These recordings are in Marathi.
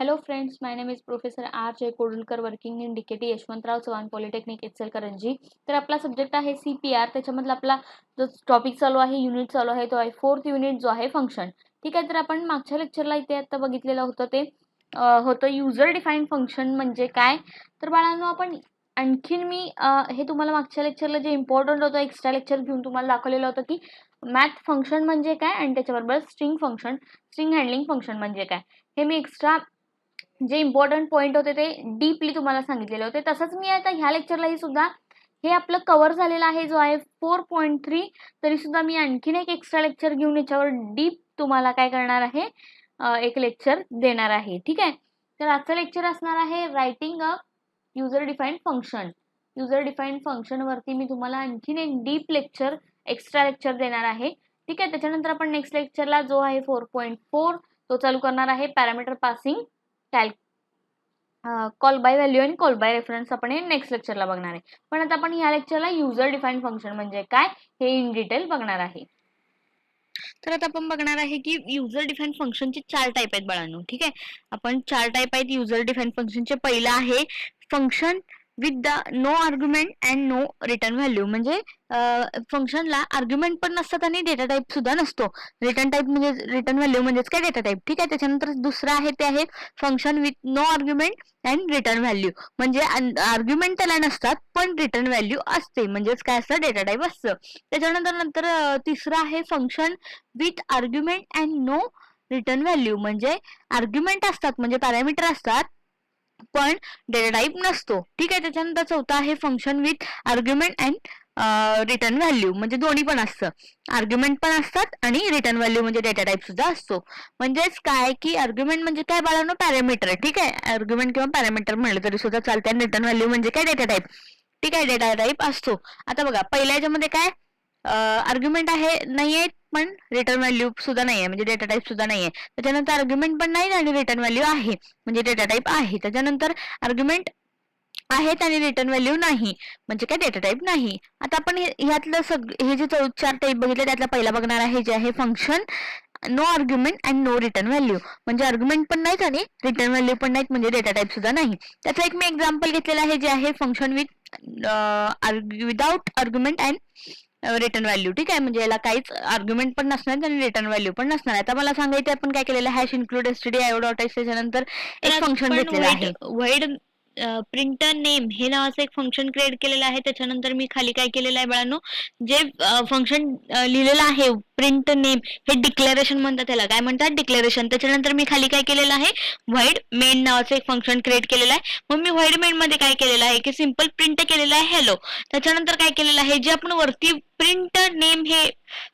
Hello friends, my name is Professor R. J. Kodulkar working in DKT Yashwantrao Chavan polytechnic Ichalkaranji. तर आपला सब्जेक्ट आहे CPR. त्याच्यामधला आपला जो टॉपिक चालू आहे, युनिट चालू आहे, तो आहे 4th युनिट जो आहे फंक्शन. ठीक आहे. तर आपण मागच्या लेक्चरला इथे आता बघितलेलं होतं ते होतं युजर डिफाईन फंक्शन म्हणजे काय. तर बाळांनो आपण आणखीन मी हे तुम्हाला मागच्या लेक्चरला जे इम्पॉर्टंट होतं एक्स्ट्रा लेक्चर घेऊन तुम्हाला दाखवलेलं होतं की मॅथ फंक्शन म्हणजे काय आणि त्याच्याबरोबर स्ट्रिंग हँडलिंग फंक्शन म्हणजे काय हे मी एक्स्ट्रा जे इम्पॉर्टंट पॉईंट होते ते डीपली तुम्हाला सांगितलेले होते. तसंच मी आता ह्या लेक्चरलाही सुद्धा हे आपलं कव्हर झालेलं आहे जो आहे 4.3. तरी सुद्धा मी आणखीन एक एक्स्ट्रा लेक्चर घेऊन याच्यावर डीप तुम्हाला काय करणार आहे एक लेक्चर देणार आहे. ठीक आहे. तर आजचं लेक्चर असणार आहे writing a user defined function. User defined function वरती मी तुम्हाला आणखीन एक डीप लेक्चर एक्स्ट्रा लेक्चर देणार आहे. ठीक आहे. त्याच्यानंतर आपण नेक्स्ट लेक्चरला जो आहे 4.4 तो चालू करणार आहे parameter passing call by value आणि कॉल बाय रेफरन्स आपण हे नेक्स्ट लेक्चरला बघणार आहे. पण आता आपण ह्या लेक्चरला युजर डिफाईन फंक्शन म्हणजे काय हे इन डिटेल बघणार आहे. तर आता आपण बघणार आहे की युजर डिफाईन फंक्शनचे 4 टाईप आहेत बाळांनो. ठीक आहे. आपण 4 टाईप आहेत युजर डिफाईन फंक्शनचे. पहिला आहे function with the no argument and no return value. म्हणजे फंक्शनला आर्ग्युमेंट पण नसतात आणि डेटा टाईप सुद्धा नसतो. रिटर्न टाईप म्हणजे रिटर्न व्हॅल्यू म्हणजेच काय डेटा टाईप. ठीक आहे. त्याच्यानंतर दुसरं आहे ते आहे function with no argument and return value. म्हणजे आर्ग्युमेंट त्याला नसतात पण रिटर्न व्हॅल्यू असते म्हणजेच काय असतं डेटा टाईप असतं. त्याच्यानंतर तिसरं आहे function with argument and no return value. म्हणजे आर्ग्युमेंट असतात म्हणजे पॅरामीटर असतात पण डेटा टाईप नसतो. ठीक आहे. त्याच्यानंतर चौथा आहे function with argument and return value. म्हणजे दोन्ही पण असतं. आर्ग्युमेंट पण असतात आणि रिटर्न व्हॅल्यू म्हणजे डेटा टाईप सुद्धा असतो. म्हणजेच काय की आर्ग्युमेंट म्हणजे काय बाळांनो पॅरामीटर. ठीक आहे. आर्ग्युमेंट किंवा पॅरामीटर म्हणलं तरी सुद्धा चालते आणि रिटर्न व्हॅल्यू म्हणजे काय डेटा टाईप. ठीक आहे. डेटा टाईप असतो. आता बघा पहिल्या याच्यामध्ये काय आर्ग्युमेंट आहे नाहीये पण रिटर्न व्हॅल्यू सुद्धा नाहीये म्हणजे डेटा टाईप सुद्धा नाहीये. त्याच्यानंतर आर्ग्युमेंट पण नाही आणि रिटर्न व्हॅल्यू आहे म्हणजे डेटा टाईप आहे. त्याच्यानंतर आर्ग्युमेंट आहेत आणि रिटर्न व्हॅल्यू नाही म्हणजे काय डेटा टाईप नाही. आता आपण ह्यातलं हे जे 4 टाईप बघितले त्यातला पहिला बघणार आहे जे आहे function no argument and no return value. म्हणजे आर्ग्युमेंट पण नाहीत आणि रिटर्न व्हॅल्यू पण नाहीत म्हणजे डेटा टाईप सुद्धा नाही. त्याचं एक मी एक्झाम्पल घेतलेलं आहे जे आहे function without argument and return value. ठीक आहे. म्हणजे याला काहीच आर्ग्युमेंट पण नसणार आणि रिटर्न व्हॅल्यू पण नसणार. आता मला सांगायचं आपण काय केलेलं हॅश इन्क्लूड एसटीडी आयओ.h त्याच्यानंतर एक फंक्शन घेतलेलं आहे व्हाईड प्रिंटर नेम हे नावाचं एक फंक्शन क्रिएट केलेलं आहे. त्याच्यानंतर मी खाली काय केलेलं आहे बाळांनो जे फंक्शन लिहिलेलं आहे प्रिंट नेम हे डिक्लेरेशन म्हणतात. त्याला काय म्हणतात डिक्लेरेशन. त्याच्यानंतर मी खाली काय केलेलं आहे व्हाईड मेन नावाचं एक फंक्शन क्रिएट केलेलं आहे. मग मी व्हाईड मेन मध्ये काय केलेलं आहे की सिंपल प्रिंट केलेलं आहे हॅलो. त्याच्यानंतर काय केलेलं आहे जे आपण वरती प्रिंट नेम हे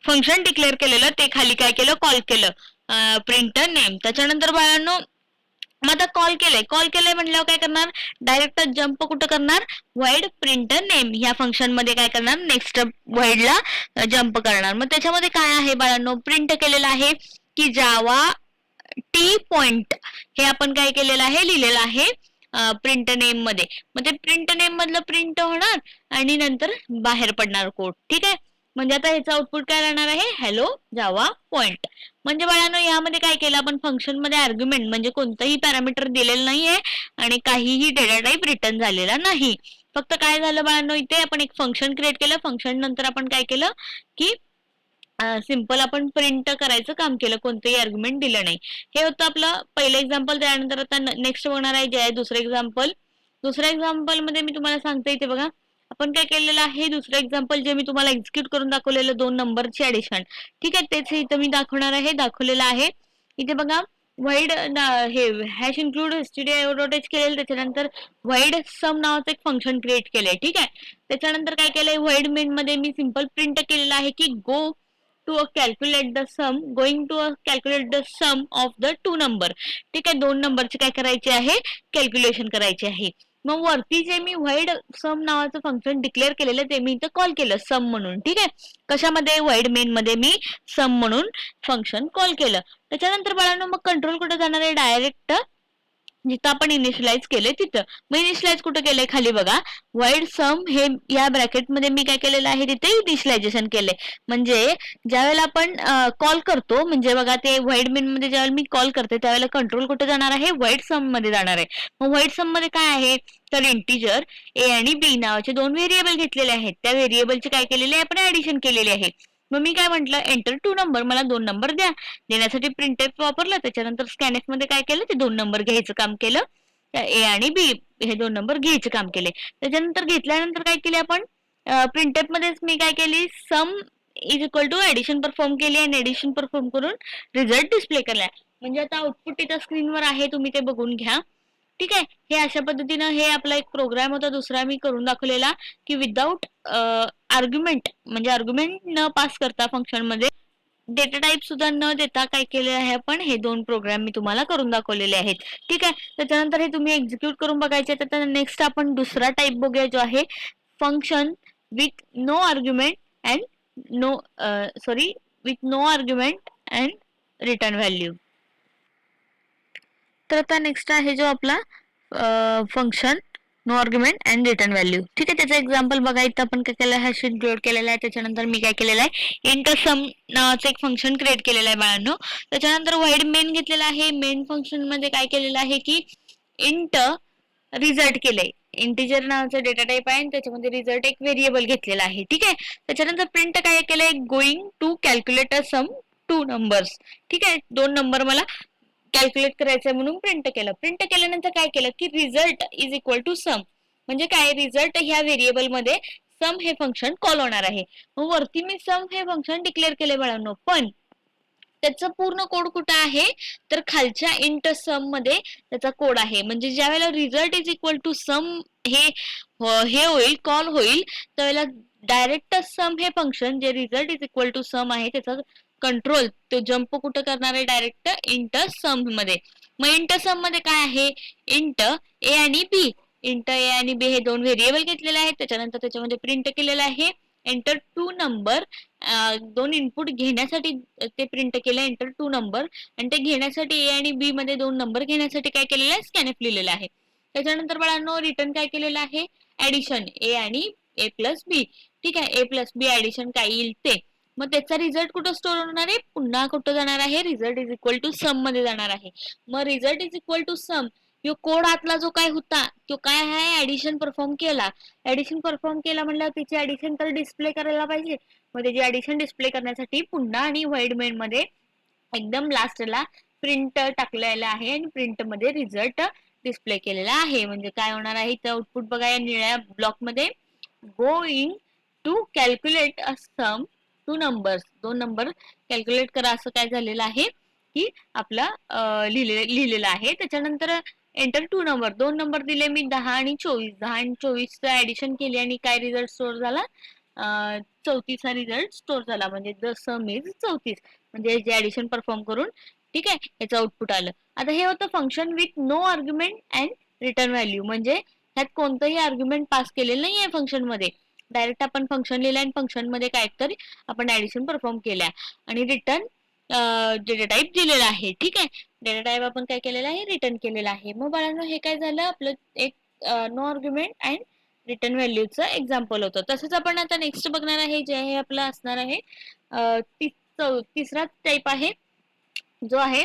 फंक्शन डिक्लेअर केलेलं ते खाली काय केलं कॉल केलं प्रिंट नेम. त्याच्यानंतर बाळांनो मग आता कॉल केलंय म्हटल्यावर काय करणार डायरेक्ट जम्प कुठं करणार व्हाईड प्रिंट नेम ह्या फंक्शन मध्ये काय करणार नेक्स्ट व्हाईडला जम्प करणार. मग त्याच्यामध्ये काय आहे बाळांनो प्रिंट केलेलं आहे की जावा टी पॉइंट हे आपण काय केलेलं आहे लिहिलेलं आहे प्रिंट नेम मध्ये. मग ते प्रिंट नेम मधलं प्रिंट होणार आणि नंतर बाहेर पडणार कोड. ठीक आहे. म्हणजे आता ह्याचं आउटपुट काय राहणार आहे हॅलो जावा पॉइंट. म्हणजे बाळांनो यामध्ये काय केलं आपण फंक्शन मध्ये आर्ग्युमेंट म्हणजे कोणतंही पॅरामीटर दिलेलं नाहीये आणि काहीही डेटा टाईप रिटर्न झालेला नाही. फक्त काय झालं बाळांनो इथे आपण एक फंक्शन क्रिएट केलं. फंक्शन नंतर आपण काय केलं की सिंपल आपण प्रिंट करायचं काम केलं कोणतंही आर्ग्युमेंट दिलं नाही. हे होतं आपलं पहिलं एक्झाम्पल. त्यानंतर आता नेक्स्ट बघणार आहे जे आहे दुसरं एक्झाम्पल. दुसऱ्या एक्झाम्पल मध्ये मी तुम्हाला सांगते इथे बघा आपण काय केलेलं आहे दुसरं एक्झाम्पल जे मी तुम्हाला एक्झिक्यूट करून दाखवलेलं 2 नंबरची ऍडिशन. ठीक आहे. तेच इथं मी दाखवलेलं आहे इथे बघा व्हाईड हे हॅश इन्क्लूड stdio.h केलेलं. त्याच्यानंतर व्हाईड सम नावाचं एक फंक्शन क्रिएट केलंय. ठीक आहे. त्याच्यानंतर काय केलंय व्हाईड मेन मध्ये मी सिंपल प्रिंट केलेलं आहे की go to calculate the sum going to calculate the sum of the 2 number. ठीक आहे. 2 नंबरचे काय करायचे आहे कॅल्क्युलेशन करायचे आहे. मग वरती जे मी व्हाईड सम नावाचं फंक्शन डिक्लेअर केलेलं ते मी इथं कॉल केलं सम म्हणून. ठीक आहे. कशामध्ये व्हाईड मेन मध्ये मी सम म्हणून फंक्शन कॉल केलं. त्याच्यानंतर बाळांनो मग कंट्रोल कुठे जाणार आहे डायरेक्ट जिथं आपण इनिशियलाइज केलंय तिथं. मग इनिशियलाइज कुठं केलंय खाली बघा, वाईड सम हे या ब्रॅकेटमध्ये मी काय केलेलं आहे तिथे इनिशियलायझेशन केलंय. म्हणजे ज्यावेळेला आपण कॉल करतो, म्हणजे बघा ते वाईड मेन मध्ये ज्यावेळेला मी कॉल करते त्यावेळेला कंट्रोल कुठे जाणार आहे, वाईड सम मध्ये जाणार आहे. मग वाईड सम मध्ये काय आहे, तर इंटिजर ए आणि बी नावाचे दोन व्हेरिएबल घेतलेले आहेत. त्या व्हेरिएबलचे काय केलेले आहे, आपण ऍडिशन केलेले आहे. मग मी काय म्हटलं, एंटर 2 नंबर, मला 2 नंबर द्या. देण्यासाठी प्रिंटएफ वापरलं, त्याच्यानंतर स्कॅनएफ मध्ये काय केलं, ते 2 नंबर घ्यायचं काम केलं. ए आणि बी हे 2 नंबर घ्यायचे काम केले. त्याच्यानंतर घेतल्यानंतर काय केले आपण, प्रिंटएफ मध्येच मी काय केली, sum is equal to addition perform केली आणि ऍडिशन परफॉर्म करून रिझल्ट डिस्प्ले केलाय. म्हणजे आता आउटपुट इथं स्क्रीनवर आहे, तुम्ही ते बघून घ्या. ठीक आहे. हे अशा पद्धतीनं हे आपला एक प्रोग्राम होता दुसरा मी करून दाखवलेला, की विदाउट आर्ग्युमेंट, म्हणजे आर्ग्युमेंट न पास करता फंक्शन मध्ये डेटा टाईप सुद्धा न देता काय केले आहे आपण, हे 2 प्रोग्राम मी तुम्हाला करून दाखवलेले आहेत. ठीक आहे. त्याच्यानंतर हे तुम्ही एक्झिक्यूट करून बघायचे. तर नेक्स्ट आपण दुसरा टाईप बघूया, जो आहे function with no argument and no sorry with no argument and return value. तर आता नेक्स्ट आहे जो आपला function no argument and return value. ठीक आहे. त्याचं एक्झाम्पल बघा, इथं आपण काय केलं, हॅश इंक्लूड केलेला आहे. त्याच्यानंतर मी काय केलेलं आहे, इंट सम नावाचं एक फंक्शन क्रिएट केलेलं आहे बाळांनो. त्याच्यानंतर वाईड मेन घेतलेला आहे. मेन फंक्शन मध्ये काय केलेलं आहे, की इंट रिझल्ट केलंय. इंटिजर नावाचं डेटा टाईप आहे आणि त्याच्यामध्ये रिझल्ट एक व्हेरिएबल घेतलेला आहे. ठीक आहे. त्याच्यानंतर प्रिंट काय केलंय, going to calculate a sum 2 numbers. ठीक आहे. 2 नंबर मला कॅल्क्युलेट करायचंय म्हणून प्रिंट केलं. प्रिंट केल्यानंतर काय केलं, की रिझल्ट इज इक्वल टू सम. म्हणजे काय, रिझल्ट ह्या व्हेरिएबल मध्ये सम हे फंक्शन कॉल होणार आहे. मग वरती मी सम हे फंक्शन डिक्लेअर केले बाळांनो, पण त्याचं पूर्ण कोड कुठं आहे, तर खालच्या इंट सम मध्ये त्याचा कोड आहे. म्हणजे ज्या वेळेला रिझल्ट इज इक्वल टू सम हे होईल, कॉल होईल, त्यावेळेला डायरेक्ट सम हे फंक्शन जे रिझल्ट इज इक्वल टू सम आहे त्याचा कंट्रोल तो जंप कुठं करणार आहे, डायरेक्ट इंट सम मध्ये. मग इंट सम मध्ये काय आहे, इंट ए आणि बी. इंट ए आणि बी हे 2 व्हेरिएबल घेतलेले आहेत. त्याच्यानंतर त्याच्यामध्ये प्रिंट केलेलं आहे एंटर 2 नंबर. 2 इनपुट घेण्यासाठी ते प्रिंट केलं एंटर 2 नंबर, आणि ते घेण्यासाठी ए आणि बी मध्ये 2 नंबर घेण्यासाठी काय केलेलं आहे, स्कॅनएफ लिहिलेलं आहे. त्याच्यानंतर बाळांनो रिटर्न काय केलेलं आहे, ऍडिशन ए आणि ए प्लस बी. ठीक आहे. ए प्लस बी ऍडिशन काय येईल ते. मग त्याचा रिझल्ट कुठं स्टोअर होणार आहे, पुन्हा कुठं जाणार आहे, result is equal to sum मध्ये जाणार आहे. मग result is equal to sum, यो कोड आतला जो काय होता तो काय आहे, ऍडिशन परफॉर्म केला. ऍडिशन परफॉर्म केला म्हणल्यावर त्याची ऍडिशन तर डिस्प्ले करायला पाहिजे. मग त्याची ऍडिशन डिस्प्ले करण्यासाठी पुन्हा आणि वाईड मेन मध्ये एकदम लास्टला प्रिंट टाकलेला आहे आणि प्रिंट मध्ये रिझल्ट डिस्प्ले केलेला आहे. म्हणजे काय होणार आहे, इथं आउटपुट बघा, या निळ्या ब्लॉक मध्ये going to calculate a sum 2 numbers, 2 number calculate करा असं काय झालेलं आहे, की आपला लिहिलेलं आहे. त्याच्यानंतर एंटर 2 नंबर, 2 नंबर दिले मी 10 आणि 24. 10 आणि 24 ऍडिशन केली आणि काय रिझल्ट स्टोअर झाला, 34 हा रिझल्ट स्टोअर झाला. म्हणजे द सम इज 34. म्हणजे जे ऍडिशन परफॉर्म करून, ठीक आहे, याचं आउटपुट आलं. आता हे होतं function with no argument and return value. म्हणजे ह्यात कोणतंही आर्ग्युमेंट पास केलेलं नाही आहे फंक्शन मध्ये. डायरेक्ट आपण फंक्शन लिहिलं आणि फंक्शन मध्ये काय तर आपण ऍडिशन परफॉर्म केल्या आणि रिटर्न डेटा टाईप दिलेला आहे. ठीक आहे. डेटा टाईप आपण काय केलेला आहे, रिटर्न केलेला आहे. मग बाळांनो हे काय झालं, आपलं एक नो आर्ग्युमेंट अँड रिटर्न व्हॅल्यूचं एक्झाम्पल होतं. तसंच आपण आता नेक्स्ट बघणार आहे, जे आहे आपलं असणार आहे तिसरा टाईप आहे, जो आहे,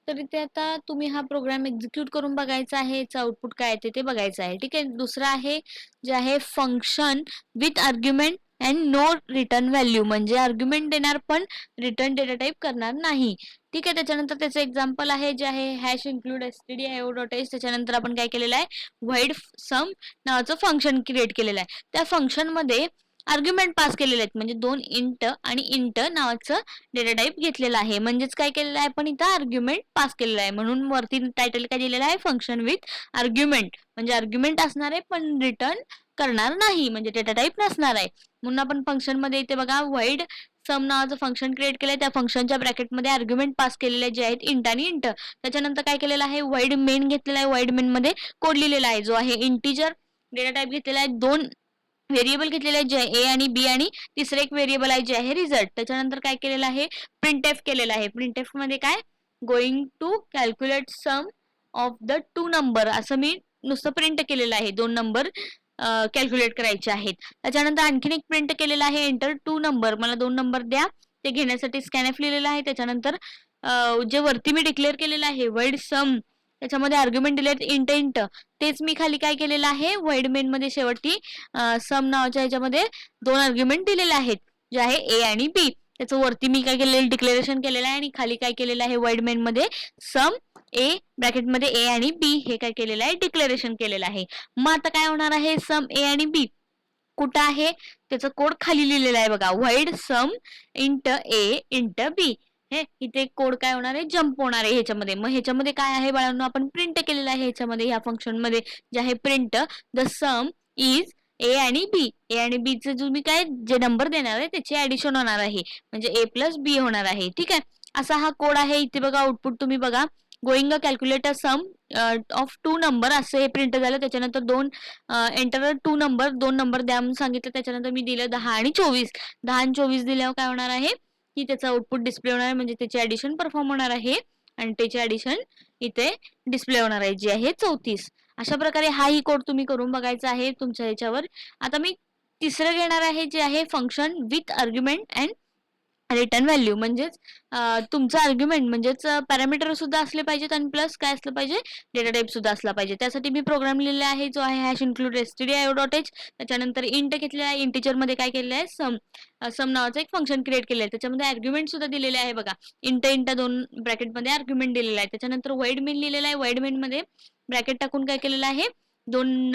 तर इथे आता तुम्ही हा प्रोग्राम एक्झिक्यूट करून बघायचा आहे, याचं आउटपुट काय येते ते बघायचं आहे. ठीक आहे. दुसरा आहे जे आहे function with argument and no return value. म्हणजे आर्ग्युमेंट देणार पण रिटर्न डेटा टाईप करणार नाही. ठीक आहे. त्याच्यानंतर त्याचं एक्झाम्पल आहे जे आहे हॅश इन्क्लूड stdio.h. त्याच्यानंतर आपण काय केलेलं आहे, व्हाईड सम नावाचं फंक्शन क्रिएट केलेलं आहे. त्या फंक्शन मध्ये आर्ग्युमेंट पास केलेले आहेत. म्हणजे 2 इंट आणि इंट नावाचं डेटा टाईप घेतलेला आहे. म्हणजेच काय केलेलं आहे, आपण इथं आर्ग्युमेंट पास केलेलं आहे. म्हणून वरती टायटल काय दिलेलं आहे, फंक्शन विथ आर्ग्युमेंट. म्हणजे आर्ग्युमेंट असणार आहे पण रिटर्न करणार नाही, म्हणजे डेटा टाईप नसणार आहे. म्हणून आपण फंक्शन मध्ये इथे बघा वाईड सम नावाचं फंक्शन क्रिएट केलंय. त्या फंक्शनच्या ब्रॅकेटमध्ये आर्ग्युमेंट पास केलेले जे आहेत इंट आणि इंट. त्याच्यानंतर काय केलेलं आहे, वाईड मेन घेतलेला आहे. वाईड मेन मध्ये कोड लिहिलेला आहे, जो आहे इंटिजर डेटा टाईप घेतलेला आहे. 2 व्हेरिएबल घेतलेले आहेत, जे ए आणि बी, आणि तिसरे एक व्हेरिएबल आहे जे आहे रिझल्ट. त्याच्यानंतर काय केलेलं आहे, प्रिंट एफ केलेला आहे. प्रिंट एफ मध्ये काय, going to calculate sum of the two number, असं मी नुसतं प्रिंट केलेलं आहे. 2 नंबर कॅल्क्युलेट करायचे आहेत. त्याच्यानंतर आणखीन एक प्रिंट केलेला आहे, एंटर 2 नंबर, मला 2 नंबर द्या. ते घेण्यासाठी स्कॅनएफ लिहिलेला आहे. त्याच्यानंतर जे वरती मी डिक्लेअर केलेलं आहे वाईड सम, त्याच्यामध्ये आर्ग्युमेंट दिलेत इंटेंट, तेच मी खाली काय केलेलं आहे, वाईड मेन मध्ये शेवटी सम नावाच्या ह्याच्यामध्ये 2 आर्ग्युमेंट दिलेले आहेत, जे आहे ए आणि बी. त्याचं वरती मी काय केलेलं डिक्लेरेशन केलेलं आहे आणि खाली काय केलेलं आहे, वाईड मेन मध्ये सम ए ब्रॅकेटमध्ये ए आणि बी हे काय केलेलं आहे, डिक्लेरेशन केलेलं आहे. मग आता काय होणार आहे, सम ए आणि बी कुठं आहे, त्याचा कोड खाली लिहिलेला आहे बघा, वाईड सम इंट ए इंट बी. हे इथे कोड काय होणार आहे, जम्प होणार आहे ह्याच्यामध्ये. मग ह्याच्यामध्ये काय आहे बाळांनो, आपण प्रिंट केलेलं आहे ह्याच्यामध्ये, ह्या फंक्शन मध्ये जे आहे print the sum is a आणि बी. ए आणि बी चे जो मी काय जे नंबर देणार आहे त्याचे ऍडिशन होणार आहे, म्हणजे ए प्लस बी होणार आहे. ठीक आहे, असा हा कोड आहे. इथे बघा आउटपुट तुम्ही बघा, going a calculator sum of 2 number असं हे प्रिंट झालं. त्याच्यानंतर 2 एंटर 2 नंबर, 2 नंबर द्या म्हणून सांगितलं. त्याच्यानंतर मी दिलं 10 आणि 24. 10 आणि 24 दिल्यावर काय होणार आहे की त्याचा आउटपुट डिस्प्ले होणार आहे, म्हणजे त्याचे ऍडिशन परफॉर्म होणार आहे आणि त्याचे ऍडिशन इथे डिस्प्ले होणार आहे, जी आहे 34. अशा प्रकारे हाही कोड तुम्ही करून बघायचा आहे तुमच्या ह्याच्यावर. आता मी तिसरं घेणार आहे, जे आहे function with argument and return value. म्हणजेच तुमचं आर्ग्युमेंट म्हणजेच पॅरामीटर सुद्धा असले पाहिजेत आणि प्लस काय असलं पाहिजे, डेटा टाईप सुद्धा असला पाहिजे. त्यासाठी मी प्रोग्राम लिहिलेला आहे, जो आहे हॅश इन्क्लूड stdio.h. त्याच्यानंतर इंट घेतलेला आहे, इंटिजर मध्ये काय केलेलं आहे, सम नावाचं एक फंक्शन क्रिएट केलेलं आहे. त्याच्यामध्ये आर्ग्युमेंट सुद्धा दिलेले आहे बघा, इंट 2 ब्रॅकेटमध्ये आर्ग्युमेंट दिलेला आहे. त्याच्यानंतर वाईड मेन लिहिलेला आहे, वाईड मेन मध्ये ब्रॅकेट टाकून काय केलेलं आहे, 2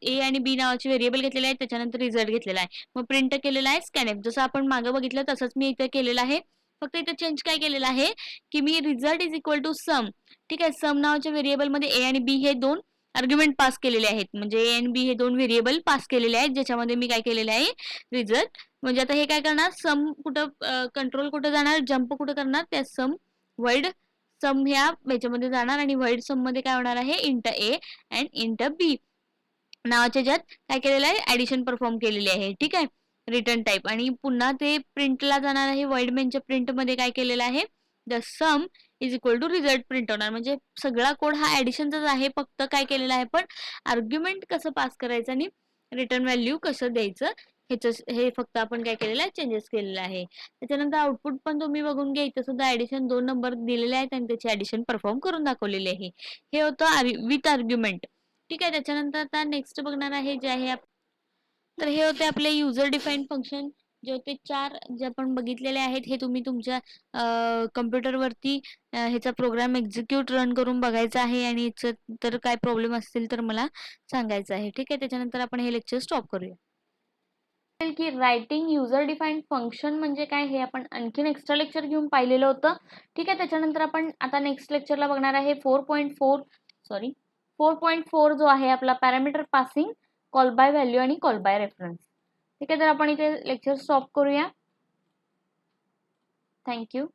ए आणि बी नावाचे व्हेरिएबल घेतलेले आहेत. त्याच्यानंतर रिझल्ट घेतलेला आहे. मग प्रिंट केलेला आहे स्कॅनएफ, जसं आपण मागे बघितलं तसंच मी इथे केलेलं आहे. फक्त इथे चेंज काय केलेलं आहे की मी रिझल्ट इज इक्वल टू सम. ठीक आहे, सम नावाच्या व्हेरिएबल मध्ये ए आणि बी हे 2 आर्ग्युमेंट पास केलेले आहेत, म्हणजे ए आणि बी हे 2 व्हेरिएबल पास केलेले आहेत, ज्याच्यामध्ये मी काय केलेले आहे, रिझल्ट. म्हणजे आता हे काय करणार, सम कुठं कंट्रोल कुठं जाणार, जम्प कुठं करणार, त्या सम वाईड सम ह्या ह्याच्यामध्ये जाणार आणि वाईड सम मध्ये काय होणार आहे, इंट ए अँड इंट बी नावाच्या ज्यात काय केलेलं आहे, ऍडिशन परफॉर्म केलेली आहे. ठीक आहे, रिटर्न टाईप. आणि पुन्हा ते प्रिंटला जाणार आहे, वाईड मेनच्या प्रिंट मध्ये काय केलेलं आहे, the sum is equal to result print होणार. म्हणजे सगळा कोड हा ऍडिशनचाच आहे, फक्त काय केलेला आहे, पण आर्ग्युमेंट कसं पास करायचं आणि रिटर्न व्हॅल्यू कसं द्यायचं हे फक्त आपण काय केलेलं आहे, चेंजेस केलेलं आहे. त्याच्यानंतर आउटपुट पण तुम्ही बघून घ्या, इथं सुद्धा ऍडिशन 2 नंबर दिलेले आहेत आणि त्याचे ऍडिशन परफॉर्म करून दाखवलेले आहे. हे होतं विथ आर्ग्युमेंट. ठीक आहे, त्याच्यानंतर आता नेक्स्ट बघणार आहे, जे आहे तर हे होते आपले युजर डिफाईन फंक्शन, जे होते 4 जे आपण बघितलेले आहेत. हे तुम्ही तुमच्या कम्प्युटरवरती ह्याचा प्रोग्राम एक्झिक्यूट रन करून बघायचा आहे आणि याचं तर काय प्रॉब्लेम असतील तर मला सांगायचं आहे. ठीक आहे, त्याच्यानंतर आपण हे लेक्चर स्टॉप करूया. की रायटिंग युजर डिफाईन फंक्शन म्हणजे काय हे आपण आणखीन एक्स्ट्रा लेक्चर घेऊन पाहिलेलं होतं. ठीक आहे, त्याच्यानंतर आपण आता नेक्स्ट लेक्चरला बघणार आहे 4.4 जो आहे आपला parameter passing, call by value आणि कॉल बाय रेफरन्स. ठीक आहे, तर आपण इथे लेक्चर स्टॉप करूया. थँक्यू.